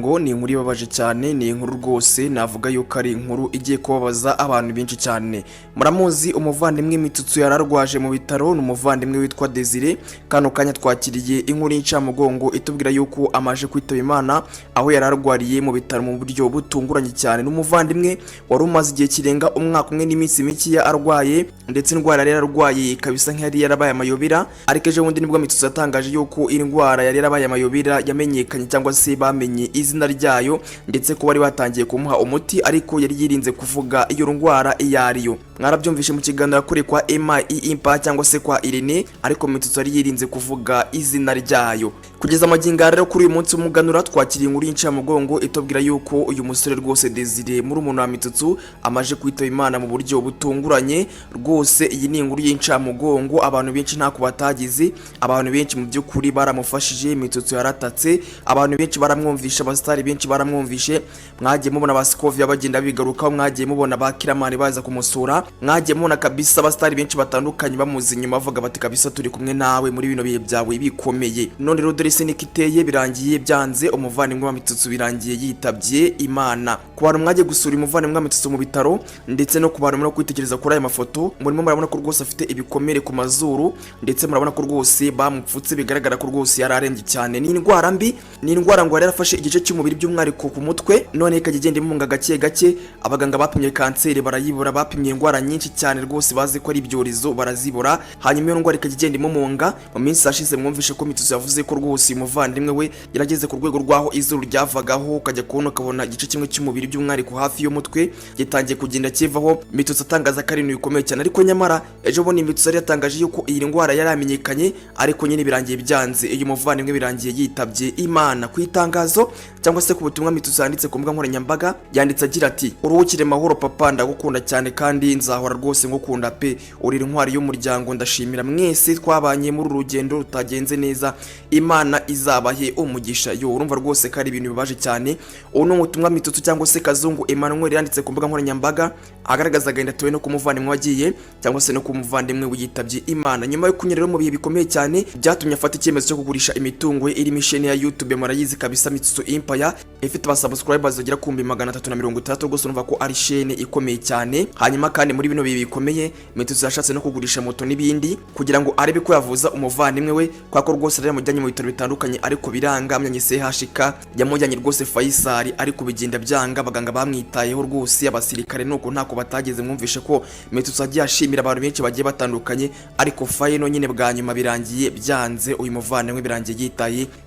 Ngo ni inkuru ibabaje cyane, ni inkuru rwose navuga yuko ari inkuru igiye kubabaza abantu benshi cyane. Muramuzi umuvandimwe Mitsutsu yararwaje mu bitaro, ni umuvandimwe witwa Desire. Kano kanya twakiriye inkuru y'incamugongo itubwira yuko amaje kwitaba Imana, aho yararwariye mu bitaro mu buryo butunguranye cyane. N'umuvandimwe wari umaze igihe kirenga umwaka umwe n'iminsi mike arwaye, ndetse indwara yari yararwaye kabisa nk'yari yarabaye amayobera. Ariko ejo bundi nibwo Mitsutsu yatangaje yuko indwara yari yarabaye amayobera yamenyekanye cyangwa se bamenye izina ryayo, ndetse ko bari batangiye kumuha umuti, ariko yari yirinze kuvuga iyo ndwara iyo ariyo. Mwarabyumvishe mu kiganiro kuri kwa MIMPA cyangwa se kwa Irene, ariko Mitsutsu yari yirinze kuvuga izina ryayo. Kugeza amagingo rero kuri uyu munsi w'umuganura twakiriye inkuru y'incamugongo itubwira yuko uyu musore rwose Desire Murumuna wa Mitsutsu amaje kwitaba Imana mu buryo butunguranye. Rwose iyi ni inkuru y'incamugongo abantu benshi ntako batagize, abantu benshi mu by'ukuri baramufashije. Mitsutsu yaratatse, abantu benshi baramwumvisha, abasitari benshi baramwumvishe. Mwagiye mubona Baskovia bagenda bigarukaho, mwagiye mubona bakiramani baza kumusura, mwagiye mubona kabisa abasitari benshi batandukanye bamuzi inyuma bavuga bati kabisa turi kumwe nawe muri bino bihe byawe bikomeye. None rero dore se nikiteye birangiye byanze, umuvandimwe wa Mitsutsu birangiye yitabye Imana. Ku bantu mwagiye gusura umuvandimwe wa Mitsutsu mu bitaro, ndetse no ku bantu muri kwitegereza kuri aya mafoto, murimo murabona ko rwose afite ibikomere ku mazuru, ndetse murabona ko rwose bamupfutse, bigaragara ko rwose yararembye cyane. Ni indwara mbi, ni indwara ngo yarafashe igice cy'umubiri by'umwihariko ku mutwe, none ikajya igenda imunga gake gake. Abaganga bapimye kanseri barayibura, bapimye indwara nyinshi cyane rwose bazi ko ari ibyorezo barazibura, hanyuma iyo ndwara ikajya igenda imumunga. Mu minsi yashize mwumvishe ko Mitsutsu yavuze ko rwose umuvandimwe we yarageze ku rwego rwaho izuru ryavagaho, ukajya kubona ukabona igice kimwe cy'umubiri by'umwihariko hafi y'umutwe gitangiye kugenda kivaho. Mitsutsu atangaza ko ari ibintu bikomeye cyane, ariko nyamara ejo bundi Mitsutsu yari yatangaje yuko iyi ndwara yaramenyekanye, ariko nyine birangiye byanze. Uyu muvandimwe birangiye yitabye Imana. Ku itangazo cyangwa se ku butumwa Mitsutsu yanditse ku mbuga nkoranyambaga, yanditse agira ati: uruhukire mahoro papa, ndagukunda cyane kandi nzahora rwose ngukunda pe, uri intwari y'umuryango, ndashimira mwese twabanye muri urugendo rutagenze neza, Imana izabahe umugisha. Yo urumva rwose ko ari ibintu bibaje cyane. Ubu ni ubutumwa Mitsutsu cyangwa se Kazungu Emmanuel yanditse ku mbuga nkoranyambaga, agaragaza agahinda atewe no ku muvandimwe wagiye, cyangwa se no ku muvandimwe witabye Imana. Nyuma yo kunyura mu bihe bikomeye cyane, byatumye afata icyemezo cyo kugurisha imitungo ye iri misheni ya YouTube. Murayizi kabisa Mitsutsu Empire ifite abasubscribers bagera ku 360, rwose urumva ko ari shene ikomeye cyane. Hanyuma kandi muri bino bihe bikomeye Mitsutsu yashatse no kugurisha moto n'ibindi kugira ngo arebe ko yavuza umuvandimwe we, kwako rwose rero mujyanye mu bitaro bitandukanye, ariko biranga. Amyanye CHK yamujyanye rwose Faisal, ariko bigenda byanga. Abaganga bamwitayeho rwose, abasirikare nuko ntako batageze. Mwumvishe ko Mitsutsu agiye ashimira abantu benshi bagiye batandukanye, ariko final nyine bwa nyuma birangiye byanze. Uyu muvandimwe birangiye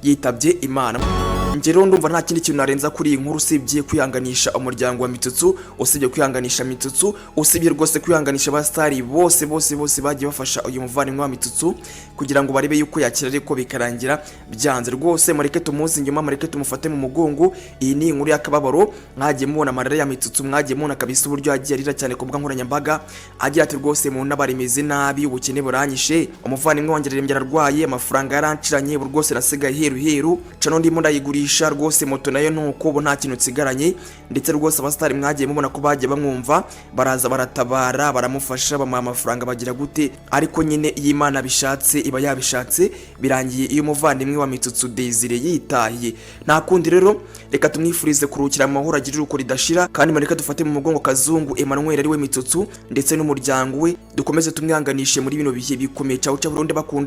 yitabye Imana. Ngero ndumva nta kindi kintu narenza kuri iyi nkuru usibye kwihanganisha umuryango wa Mitsutsu, usibye kwihanganisha Mitsutsu, usibye rwose kwihanganisha abastari bose bagiye bafasha uyu muvandimwe wa Mitsutsu kugira ngo barebe yuko yakira, ariko bikarangira byanze. Rwose mureke tumuzi inyuma, mureke tumufate mu mugongo. Iyi ni inkuru y'akababaro. Mwagiye mubona amarira ya Mitsutsu, mwagiye mubona kabisa uburyo yagiye arira cyane ku mbuga nkoranyambaga, agira ati rwose mu nabari meze nabi, ubukene buranyishe, umuvandimwe wanjye arembye ararwaye, amafaranga yaranciranye, rwose nasigaye heru cano ndimo ndayigurisha, rwose moto nayo nuko ubu nta kintu tsigaranye. Ndetse rwose abastari mwagiye mubona ko bagiye bamwumva, baraza baratabara, baramufasha, bamuha amafaranga bagira gute, ariko nyine Imana bishatse iba yabishatse. Birangiye iyo umuvandimwe wa Mitsutsu Desire yitahiye. Nta kundi rero, reka tumwifurize kuruhukira mu mahoro, agirira uko ridashira, kandi mureke dufate mu mugongo Kazungu Emmanuel ari we Mitsutsu ndetse n'umuryango we, dukomeze tumwihanganishe muri bino bihe bikomeye. Ciao Burundi bakunda.